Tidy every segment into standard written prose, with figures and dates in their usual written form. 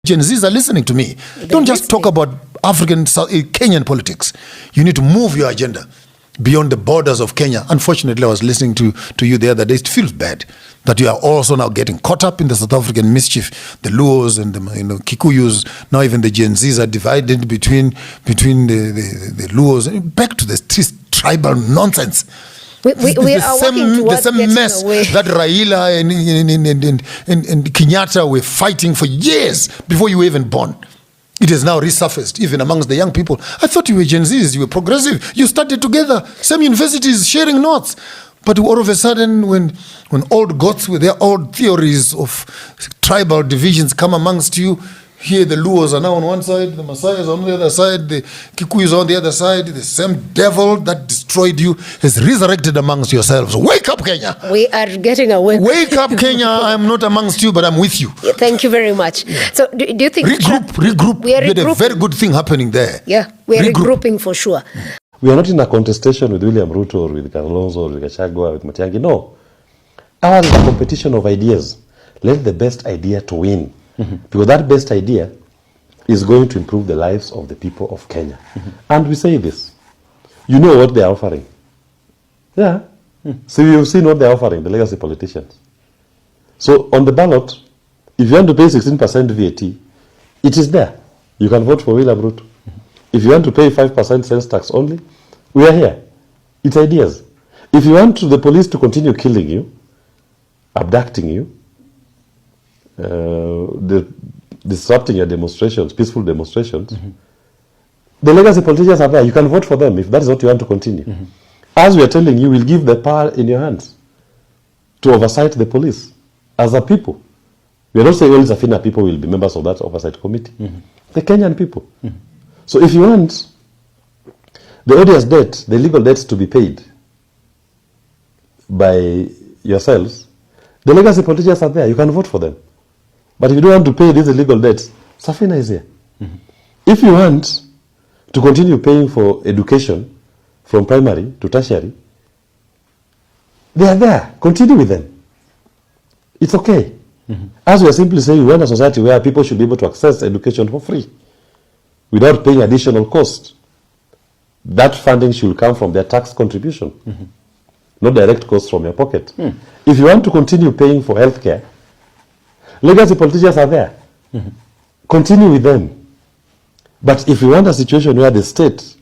Gen Zs are listening to me. Don't just talk about Kenyan politics. You need to move your agenda beyond the borders of Kenya. Unfortunately, I was listening to you the other day. It feels bad that you are also now getting caught up in the South African mischief. The Luos and the Kikuyus, now even the Gen Zs are divided between the Luos. Back to the tribal nonsense. We are the same mess that Raila and Kenyatta were fighting for years before you were even born. It has now resurfaced, even amongst the young people. I thought you were Gen Zs, you were progressive. You studied together, same universities, sharing notes. But all of a sudden, when old gods with their old theories of tribal divisions come amongst you, here the Luos are now on one side, the Maasais on the other side, the Kikuyus on the other side. The same devil that destroyed you has resurrected amongst yourselves. Wake up, Kenya. We are getting awake. Wake up, Kenya. I'm not amongst you, but I'm with you. Yeah, thank you very much. Yeah. So do you think... Regroup. We had a very good thing happening there. Yeah, we are regrouping for sure. We are not in a contestation with William Ruto or with Kalonzo or with Gachagua or with Matiang'i. No. Ours is a competition of ideas. Let the best idea to win. Because that best idea is going to improve the lives of the people of Kenya. And we say this. You know what they are offering. Yeah. So you've seen what they are offering, the legacy politicians. So on the ballot, if you want to pay 16% VAT, it is there. You can vote for William Ruto. If you want to pay 5% sales tax only, we are here. It's ideas. If you want the police to continue killing you, abducting you, disrupting your demonstrations, peaceful demonstrations, the legacy politicians are there. You can vote for them if that is what you want to continue. As we are telling you, we'll give the power in your hands to oversight the police as a people. We are not saying only Safina people will be members of that oversight committee. The Kenyan people. So if you want the odious debt, the legal debts to be paid by yourselves, the legacy politicians are there. You can vote for them. But if you don't want to pay these illegal debts, Safina is here. If you want to continue paying for education from primary to tertiary, they are there. Continue with them. It's okay. As we are simply saying, we want a society where people should be able to access education for free without paying additional cost. That funding should come from their tax contribution, not direct cost from your pocket. If you want to continue paying for healthcare, legacy politicians are there. Continue with them. But if you want a situation where the state,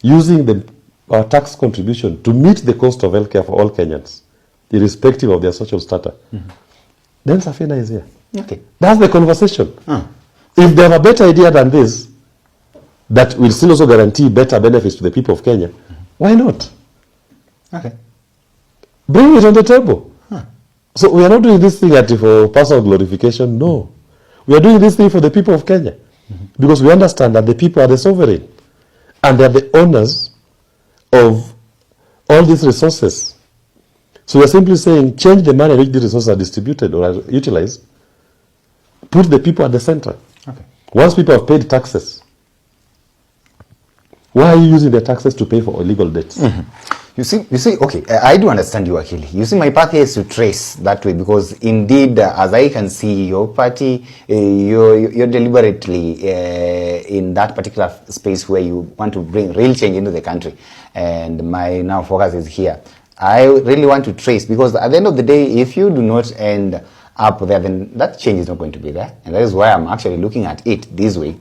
using our tax contribution to meet the cost of healthcare for all Kenyans, irrespective of their social status, then Safina is here. Okay. That's the conversation. If they have a better idea than this, that will still also guarantee better benefits to the people of Kenya, why not? Okay. Bring it on the table. So we are not doing this thing for personal glorification. No. We are doing this thing for the people of Kenya. Because we understand that the people are the sovereign. And they are the owners of all these resources. So we are simply saying, change the manner in which these resources are distributed or are utilized. Put the people at the center. Okay. Once people have paid taxes, why are you using the taxes to pay for illegal debts? You see, okay, I do understand you, Akili. You see, my path is to trace that way because indeed, as I can see, your party, you're deliberately in that particular space where you want to bring real change into the country. And my now focus is here. I really want to trace because at the end of the day, if you do not end up there, then that change is not going to be there. And that is why I'm actually looking at it this way.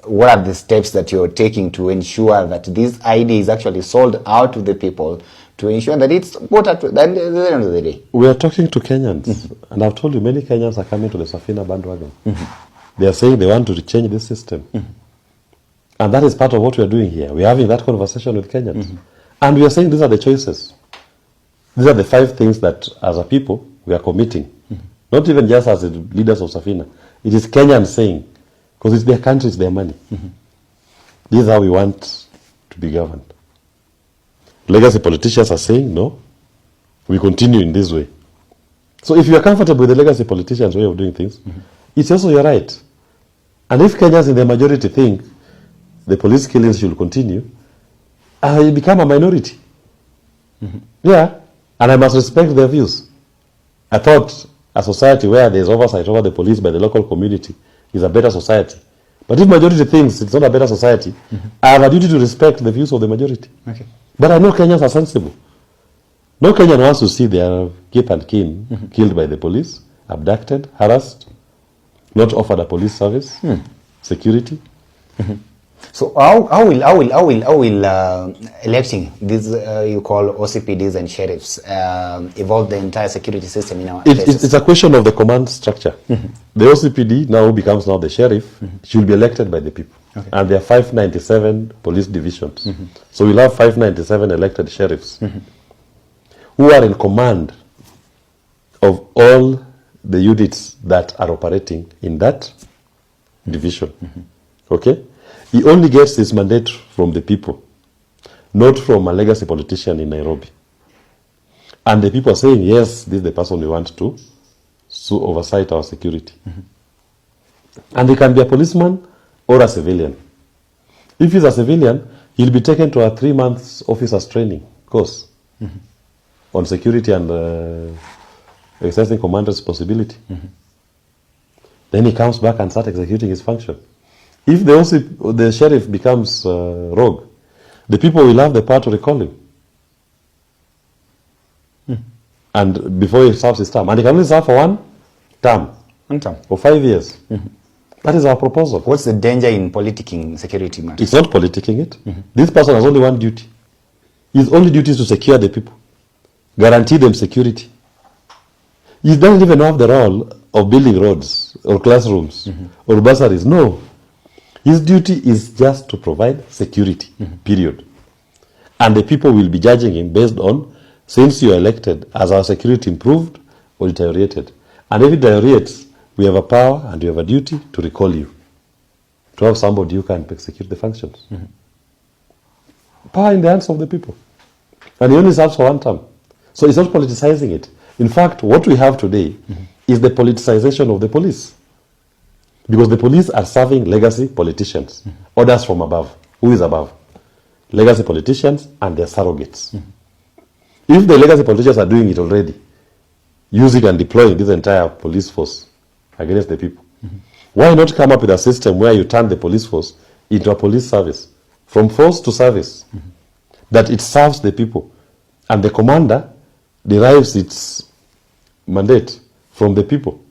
What are the steps that you're taking to ensure that this idea is actually sold out to the people to ensure that it's bought at the end of the day? We are talking to Kenyans, and I've told you many Kenyans are coming to the Safina bandwagon. They are saying they want to change this system. And that is part of what we are doing here. We are having that conversation with Kenyans. And we are saying these are the choices. These are the 5 things that, as a people, we are committing. Not even just as the leaders of Safina. It is Kenyans saying, because it's their country, it's their money. This is how we want to be governed. Legacy politicians are saying, no, we continue in this way. So if you are comfortable with the legacy politicians' way of doing things, it's also your right. And if Kenyans in the majority think the police killings should continue, you become a minority. Yeah, and I must respect their views. I thought a society where there is oversight over the police by the local community is a better society. But if majority thinks it's not a better society, I have a duty to respect the views of the majority. Okay. But I know Kenyans are sensible. No Kenyan wants to see their kith and kin killed by the police, abducted, harassed, not offered a police service, security. So how will electing these you call OCPDs and sheriffs evolve the entire security system in our It's a question of the command structure. The OCPD now becomes now the sheriff. Should be elected by the people. Okay. And there are 597 police divisions. So we'll have 597 elected sheriffs who are in command of all the units that are operating in that division. Okay? He only gets his mandate from the people, not from a legacy politician in Nairobi. And the people are saying, yes, this is the person we want to oversight our security. And he can be a policeman or a civilian. If he's a civilian, he'll be taken to a 3 months officers training course on security and exercising command responsibility. Then he comes back and starts executing his function. If the sheriff becomes rogue, the people will have the power to recall him. And before he serves his term. And he can only serve for one term. For 5 years. That is our proposal. What's the danger in politicking security matters? It's not politicking it. This person has only one duty. His only duty is to secure the people. Guarantee them security. He doesn't even have the role of building roads or classrooms or bursaries. No. His duty is just to provide security, period. And the people will be judging him based on, since you are elected, has our security improved or deteriorated? And if it deteriorates, we have a power and we have a duty to recall you, to have somebody who can execute the functions. Power in the hands of the people. And he only serves for one term. So it's not politicizing it. In fact, what we have today is the politicization of the police. Because the police are serving legacy politicians, orders from above. Who is above? Legacy politicians and their surrogates. If the legacy politicians are doing it already, using and deploying this entire police force against the people, why not come up with a system where you turn the police force into a police service, from force to service, that it serves the people, and the commander derives its mandate from the people,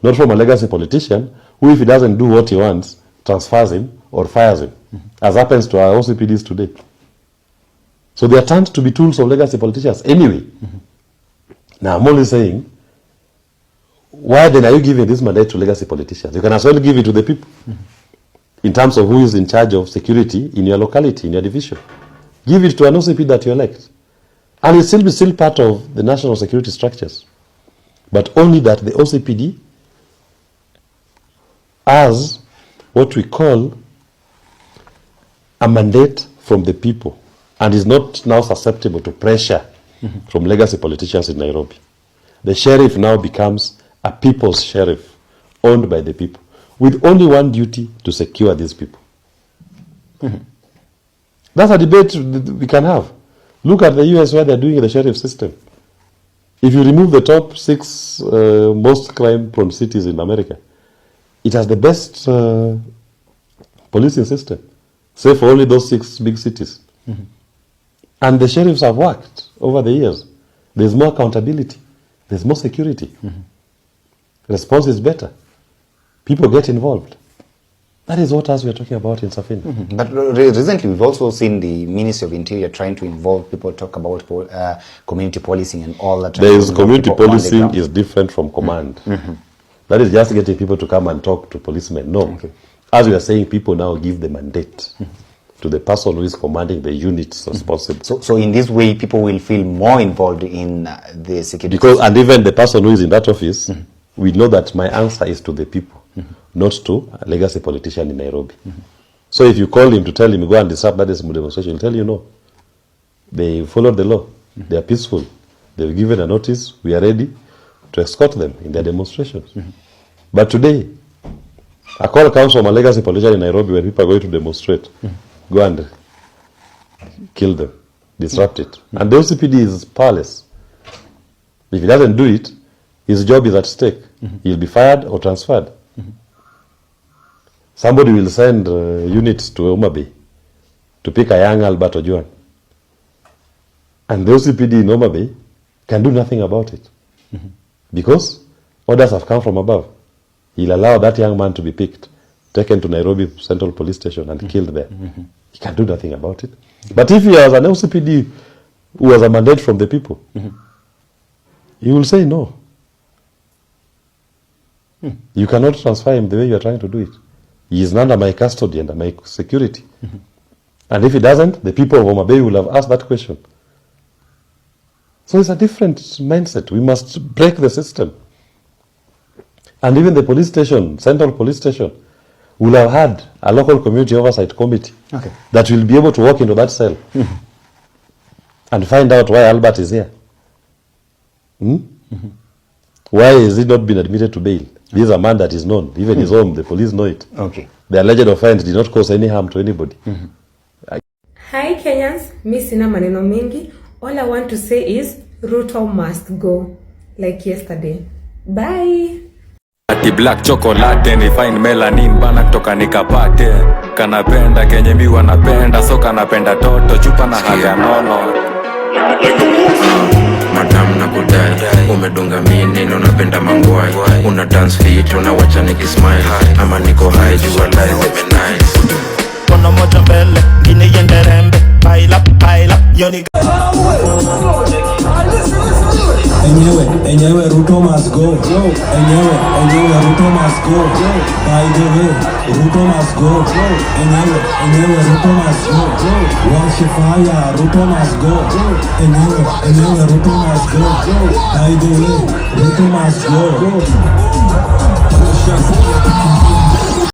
not from a legacy politician who, if he doesn't do what he wants, transfers him or fires him, as happens to our OCPDs today. So they are turned to be tools of legacy politicians anyway. Now, I'm only saying, why then are you giving this mandate to legacy politicians? You can as well give it to the people in terms of who is in charge of security in your locality, in your division. Give it to an OCP that you elect. And it will be still part of the national security structures. But only that the OCPD has what we call a mandate from the people and is not now susceptible to pressure from legacy politicians in Nairobi. The sheriff now becomes a people's sheriff, owned by the people, with only one duty: to secure these people. That's a debate we can have. Look at the US where they're doing the sheriff system. If you remove the top 6 most crime-prone cities in America, it has the best policing system, save for only those 6 big cities. And the sheriffs have worked over the years. There's more accountability. There's more security. Response is better. People get involved. That is what us we are talking about in Safina. But recently we've also seen the Ministry of Interior trying to involve people, talk about community policing and all that. There is community policing is different from command. That is just getting people to come and talk to policemen. No. As we are saying, people now give the mandate to the person who is commanding the units responsible. So in this way, people will feel more involved in the security. Because, and even the person who is in that office, we know that my answer is to the people, not to a legacy politician in Nairobi. So if you call him to tell him, go and disrupt that demonstration, he'll tell you no. They followed the law. They are peaceful. They've given a notice. We are ready to escort them in their demonstrations. But today, a call comes from a legacy politician in Nairobi when people are going to demonstrate. Go and kill them, disrupt it. And the OCPD is powerless. If he doesn't do it, his job is at stake. He'll be fired or transferred. somebody will send units to Homa Bay to pick a young Albert Ojwang. And the OCPD in Homa Bay can do nothing about it. Because orders have come from above. He'll allow that young man to be picked, taken to Nairobi Central Police Station and killed there. He can do nothing about it. But if he has an OCPD who has a mandate from the people, he will say no. You cannot transfer him the way you are trying to do it. He is under my custody, under my security. And if he doesn't, the people of Homa Bay will have asked that question. So it's a different mindset. We must break the system. And even the police station, Central Police Station, will have had a local community oversight committee that will be able to walk into that cell and find out why Albert is here. Why has he not been admitted to bail? This is a man that is known. Even his home, the police know it. The alleged offense did not cause any harm to anybody. Hi Kenyans, mi sina maneno mingi. All I want to say is Ruto must go, like yesterday. Bye. Ati black chocolate ni fine melanin bana kutoka nikapate. Kanapenda kenye mi wanapenda, so kanapenda toto chupa na haga nono. Madam na kudai, umedunga mini na unapenda mangwai. Una dance fit, unawacha nikismile. Ama niko high, jua lies even nice. Kono moja mbele, gine yende rembe. Baila, yoni. Enyewe, Ruto must go. Enyewe, Ruto must go. By the way, Ruto must go. Enyewe, Ruto must go. Wash fire, Ruto must go. Enyewe, Ruto must go. By the way, Ruto must go.